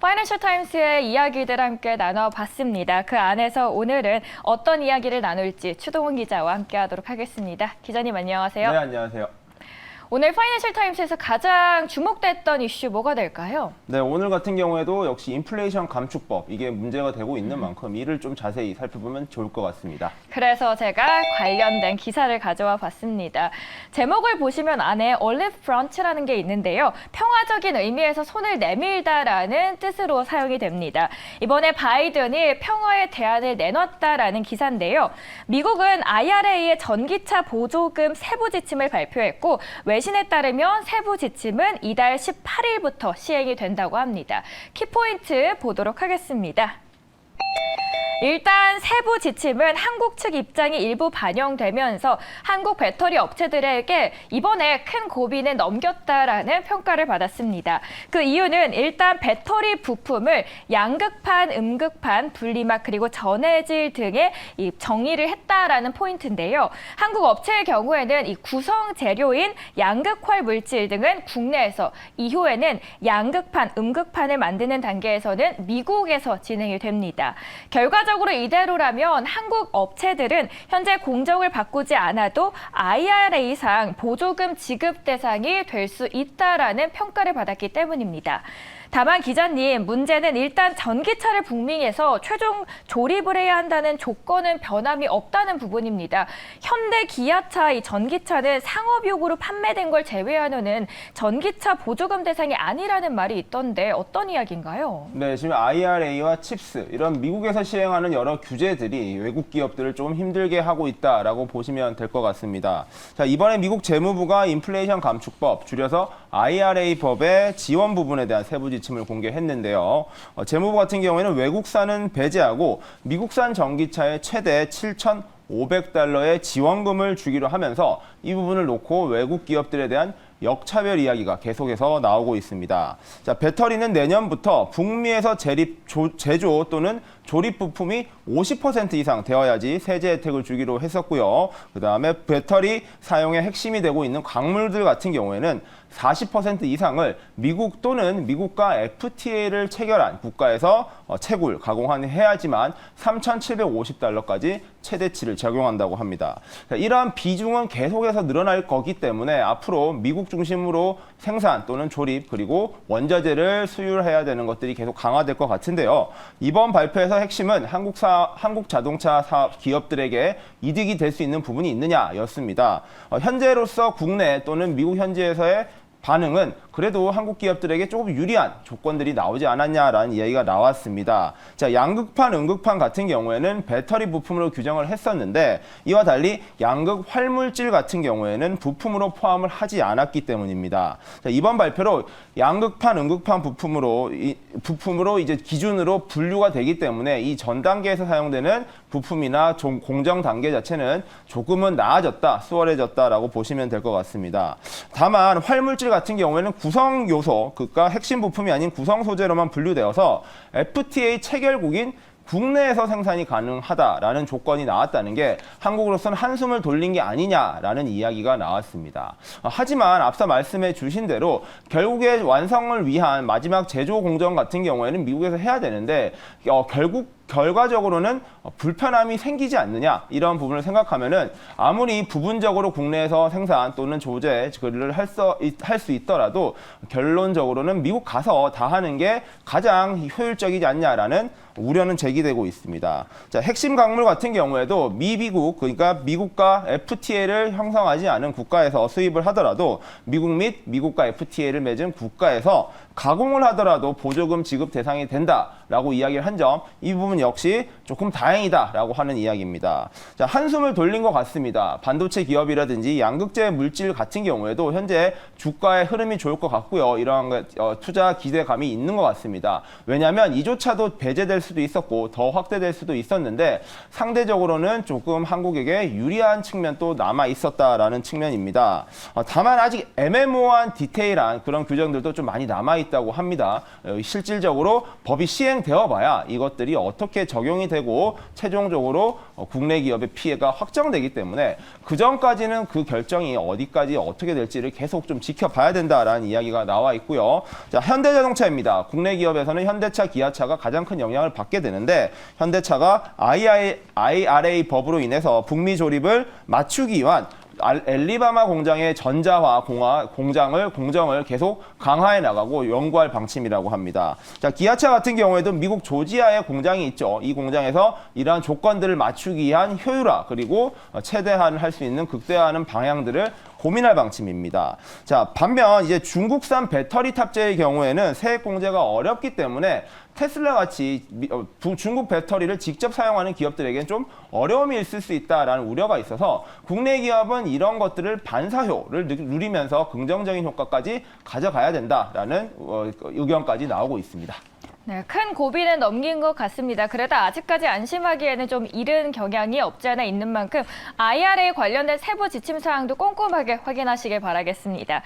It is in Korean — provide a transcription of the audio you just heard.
파이낸셜 타임스의 이야기들 함께 나눠봤습니다. 그 안에서 오늘은 어떤 이야기를 나눌지 추동훈 기자와 함께하도록 하겠습니다. 기자님 안녕하세요. 네, 안녕하세요. 오늘 파이낸셜 타임스에서 가장 주목됐던 이슈 뭐가 될까요? 네, 오늘 같은 경우에도 역시 인플레이션 감축법, 이게 문제가 되고 있는 만큼 이를 좀 자세히 살펴보면 좋을 것 같습니다. 그래서 제가 관련된 기사를 가져와 봤습니다. 제목을 보시면 안에 Olive Branch라는 게 있는데요. 평화적인 의미에서 손을 내밀다라는 뜻으로 사용이 됩니다. 이번에 바이든이 평화의 대안을 내놨다라는 기사인데요. 미국은 IRA의 전기차 보조금 세부 지침을 발표했고 외신에 따르면 세부 지침은 이달 18일부터 시행이 된다고 합니다. 키포인트 보도록 하겠습니다. 일단 세부 지침은 한국 측 입장이 일부 반영되면서 한국 배터리 업체들에게 이번에 큰 고비는 넘겼다라는 평가를 받았습니다. 그 이유는 일단 배터리 부품을 양극판, 음극판, 분리막 그리고 전해질 등의 정의를 했다라는 포인트인데요. 한국 업체의 경우에는 이 구성 재료인 양극활 물질 등은 국내에서, 이후에는 양극판, 음극판을 만드는 단계에서는 미국에서 진행이 됩니다. 결과적으로 이대로라면 한국 업체들은 현재 공정을 바꾸지 않아도 IRA상 보조금 지급 대상이 될 수 있다라는 평가를 받았기 때문입니다. 다만 기자님, 문제는 일단 전기차를 북미에서 최종 조립을 해야 한다는 조건은 변함이 없다는 부분입니다. 현대 기아차 이 전기차는 상업용으로 판매된 걸 제외하고는 전기차 보조금 대상이 아니라는 말이 있던데 어떤 이야기인가요? 네, 지금 IRA와 칩스, 이런 미국에서 시행하는 여러 규제들이 외국 기업들을 좀 힘들게 하고 있다라고 보시면 될 것 같습니다. 자, 이번에 미국 재무부가 인플레이션 감축법, 줄여서 IRA 법의 지원 부분에 대한 세부 지침을 공개했는데요. 재무부 같은 경우에는 외국산은 배제하고 미국산 전기차에 최대 7,500달러의 지원금을 주기로 하면서 이 부분을 놓고 외국 기업들에 대한 역차별 이야기가 계속해서 나오고 있습니다. 자, 배터리는 내년부터 북미에서 제조 또는 조립 부품이 50% 이상 되어야지 세제 혜택을 주기로 했었고요. 그다음에 배터리 사용의 핵심이 되고 있는 광물들 같은 경우에는 40% 이상을 미국 또는 미국과 FTA를 체결한 국가에서 채굴, 가공해야지만 3,750달러까지 최대치를 적용한다고 합니다. 자, 이러한 비중은 계속해서 늘어날 거기 때문에 앞으로 미국 중심으로 생산 또는 조립 그리고 원자재를 수출해야 되는 것들이 계속 강화될 것 같은데요. 이번 발표에서 핵심은 한국 자동차 사업 기업들에게 이득이 될 수 있는 부분이 있느냐였습니다. 현재로서 국내 또는 미국 현지에서의 반응은 그래도 한국 기업들에게 조금 유리한 조건들이 나오지 않았냐라는 이야기가 나왔습니다. 자, 양극판, 음극판 같은 경우에는 배터리 부품으로 규정을 했었는데 이와 달리 양극 활물질 같은 경우에는 부품으로 포함을 하지 않았기 때문입니다. 자, 이번 발표로 양극판, 음극판 부품으로 이제 기준으로 분류가 되기 때문에 이 전 단계에서 사용되는 부품이나 공정 단계 자체는 조금은 나아졌다, 수월해졌다라고 보시면 될 것 같습니다. 다만 활물질 같은 경우에는 구성 요소, 그러니까 핵심 부품이 아닌 구성 소재로만 분류되어서 FTA 체결국인 국내에서 생산이 가능하다라는 조건이 나왔다는 게 한국으로서는 한숨을 돌린 게 아니냐라는 이야기가 나왔습니다. 하지만 앞서 말씀해 주신 대로 결국에 완성을 위한 마지막 제조 공정 같은 경우에는 미국에서 해야 되는데 결과적으로는 불편함이 생기지 않느냐 이런 부분을 생각하면은 아무리 부분적으로 국내에서 생산 또는 조제를 할 수 있더라도 결론적으로는 미국 가서 다 하는 게 가장 효율적이지 않냐라는 우려는 제기되고 있습니다. 자, 핵심 광물 같은 경우에도 미국, 그러니까 미국과 FTA를 형성하지 않은 국가에서 수입을 하더라도 미국 및 미국과 FTA를 맺은 국가에서 가공을 하더라도 보조금 지급 대상이 된다라고 이야기를 한 점, 이 부분 역시 조금 다행이다라고 하는 이야기입니다. 자, 한숨을 돌린 것 같습니다. 반도체 기업이라든지 양극재 물질 같은 경우에도 현재 주가의 흐름이 좋을 것 같고요. 이러한 투자 기대감이 있는 것 같습니다. 왜냐하면 이조차도 배제될 수도 있었고 더 확대될 수도 있었는데 상대적으로는 조금 한국에게 유리한 측면도 남아 있었다라는 측면입니다. 다만 아직 애매모호한 디테일한 그런 규정들도 좀 많이 남아 있다고 합니다. 실질적으로 법이 시행 시행되어 봐야 이것들이 어떻게 적용이 되고 최종적으로 국내 기업의 피해가 확정되기 때문에 그 전까지는 그 결정이 어디까지 어떻게 될지를 계속 좀 지켜봐야 된다라는 이야기가 나와 있고요. 자, 현대자동차입니다. 국내 기업에서는 현대차, 기아차가 가장 큰 영향을 받게 되는데 현대차가 IRA 법으로 인해서 북미 조립을 맞추기 위한 엘리바마 공장의 전자화 공정을 계속 강화해 나가고 연구할 방침이라고 합니다. 자, 기아차 같은 경우에도 미국 조지아에 공장이 있죠. 이 공장에서 이러한 조건들을 맞추기 위한 효율화 그리고 최대한 할 수 있는 극대화하는 방향들을 고민할 방침입니다. 자, 반면 이제 중국산 배터리 탑재의 경우에는 세액 공제가 어렵기 때문에 테슬라 같이 중국 배터리를 직접 사용하는 기업들에게는 좀 어려움이 있을 수 있다라는 우려가 있어서 국내 기업은 이런 것들을 반사효를 누리면서 긍정적인 효과까지 가져가야 된다라는 의견까지 나오고 있습니다. 네, 큰 고비는 넘긴 것 같습니다. 그래도 아직까지 안심하기에는 좀 이른 경향이 없지 않아 있는 만큼 IRA 관련된 세부 지침 사항도 꼼꼼하게 확인하시길 바라겠습니다.